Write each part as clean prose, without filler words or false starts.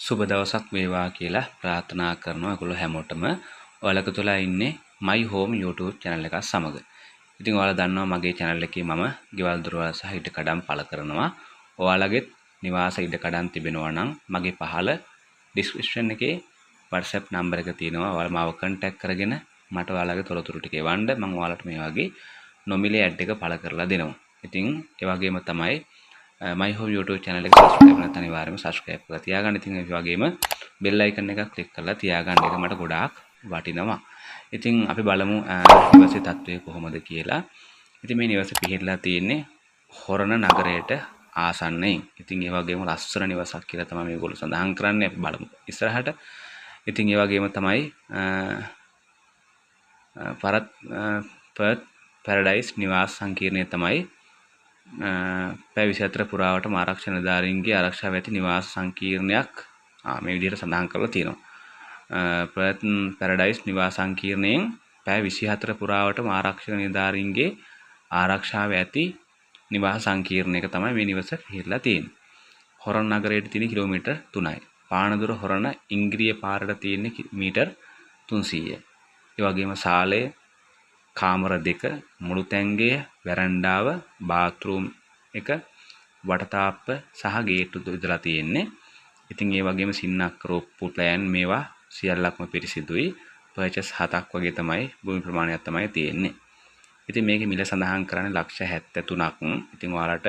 සුබ දවසක් වේවා කියලා ප්‍රාර්ථනා කරනවා ඔයගොල්ලෝ හැමෝටම. ඔයාලක තුලා ඉන්නේ My Home YouTube channel එක සමග. ඉතින් ඔයාලා දන්නවා මගේ channel එකේ මම ගෙවල් දොරවල් සහ ඉඩකඩම් පළ කරනවා. ඔයාලගෙත් නිවාස ඉඩකඩම් තිබෙනවා නම් මගේ පහළ description එකේ WhatsApp number එක තියෙනවා. ඔයාලා මාව contact කරගෙන මට ඔයාලගේ තොරතුරු ටික එවන්න. මම ඔයාලට මේ වගේ නොමිලේ ad එක පළ කරලා දෙනවා. ඉතින් ඒ වගේම තමයි My Home YouTube channel එක subscribe නැත්නම් අනිවාර්යයෙන්ම subscribe කරලා තියාගන්න. ඉතින් ඒ වගේම bell icon එක click කරලා තියාගන්න. ඒක මට ගොඩාක් වටිනවා. ඉතින් අපි බලමු නිවසේ තත්ත්වය කොහොමද කියලා. ඉතින් මේ නිවස පිහිටලා තියෙන්නේ හොරණ නගරයට ආසන්නයෙන්. ඉතින් ඒ වගේම ලස්සන නිවසක් කියලා තමයි මේගොල්ලෝ සඳහන් කරන්නේ. අපි බලමු ඉස්සරහට. ඉතින් ඒ වගේම තමයි පර්ත් පැරඩයිස් නිවාස සංකීර්ණය තමයි පැය 24 පුරාවටම ආරක්ෂක නිලධාරීන්ගේ ආරක්ෂාව ඇති නිවාස සංකීර්ණයක් මේ විදිහට සඳහන් කරලා තියෙනවා. පර්ත් පැරඩයිස් නිවාස සංකීර්ණයෙන් පැය 24 පුරාවටම ආරක්ෂක නිලධාරීන්ගේ ආරක්ෂාව ඇති නිවාස සංකීර්ණයක තමයි මේ නිවස පිහිටලා තියෙන්නේ. හොරණ නගරයට තියෙන කිලෝමීටර් 3යි. පානදුර හොරණ ඉංග්‍රීය පාරට තියෙන මීටර් 300යි. ඒ වගේම ශාලය, කාමර 2, මුළු තැන්ගය, වැරන්ඩාව, බාත්රූම් එක, වටතාප්ප සහ ගේට්ටු ඉදලා තියෙන්නේ. ඉතින් ඒ වගේම සින්නක් රොප්පු ප්ලෑන් මේවා සියල්ලක්ම පිරිසිදුයි. පර්චස් 7ක් වගේ තමයි භූමි ප්‍රමාණයක් තමයි තියෙන්නේ. ඉතින් මේකේ මිල සඳහන් කරන්නේ $73,000ක්. ඉතින් ඔයාලට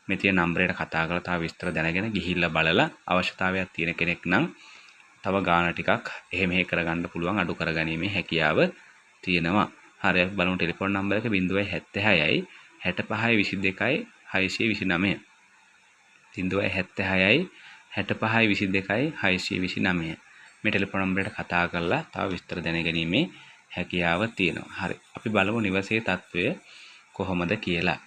මේ තියෙන නම්බරයට කතා කරලා තව විස්තර දැනගෙන ගිහිල්ලා බලලා අවශ්‍යතාවයක් තියෙන කෙනෙක් නම් තව ගාණ ටිකක් එහෙ මෙහෙ කරගන්න පුළුවන්, අඩු කරගැනීමේ හැකියාව තියෙනවා. හරි අපි බලමු ටෙලිෆෝන් නම්බර එක 076යි 65යි 22යි 629. 076යි 65යි 22යි 629. මේ ටෙලිෆෝන් නම්බරයට කතා කරලා තව විස්තර දැනගැනීමේ හැකියාව තියෙනවා. හරි අපි බලමු නිවසේ තත්ත්වය කොහොමද කියලා.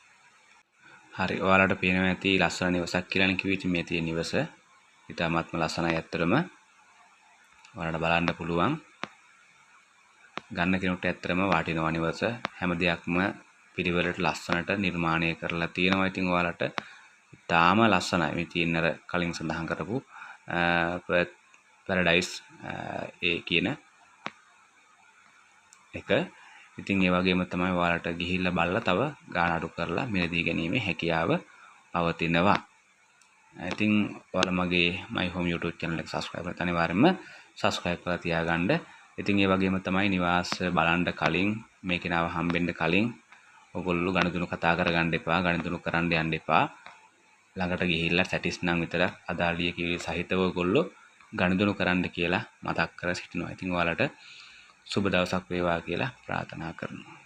හරි ඔයාලට පේනවා ඇති ලස්සන නිවසක් කියලානේ කිව්වේ. ඉතින් මේ තියෙන නිවස ඉතාමත්ම ලස්සනයි ඇත්තටම. ඔයාලට බලන්න පුළුවන්. ගන්න කෙනෙකුට ඇත්තටම වටිනවා නිවස. හැම දෙයක්ම පිළිවෙලට ලස්සනට නිර්මාණය කරලා තියෙනවා. ඉතින් ඔයාලට ඉතාම ලස්සනයි. මේ තියෙන අර කලින් සඳහන් කරපු පැරඩයිස් ඒ කියන එක. ඉතින් ඒ වගේම තමයි ඔයාලට ගිහිල්ලා බලලා තව ගාණ අඩු කරලා මිලදී ගැනීමේ හැකියාව පවතිනවා. ඉතින් ඔයාලා මගේ My Home YouTube channel එක subscribe කරලා අනිවාර්යයෙන්ම subscribe කරලා තියාගන්න. ඉතින් ඒ වගේම තමයි නිවාස බලන්න කලින් මේ කෙනාව හම්බෙන්න කලින් ඔයගොල්ලෝ ගණදුණු කතා කරගන්න එපා, ගණදුණු කරන්න යන්න එපා. ළඟට ගිහිල්ලා සැටිස් නම් විතර අදාළිය කිවි සහිතව ඔයගොල්ලෝ ගණදුණු කරන්න කියලා මතක් කර සිටිනවා. ඉතින් ඔයාලට සුබ දවසක් වේවා කියලා ප්‍රාර්ථනා කරනවා.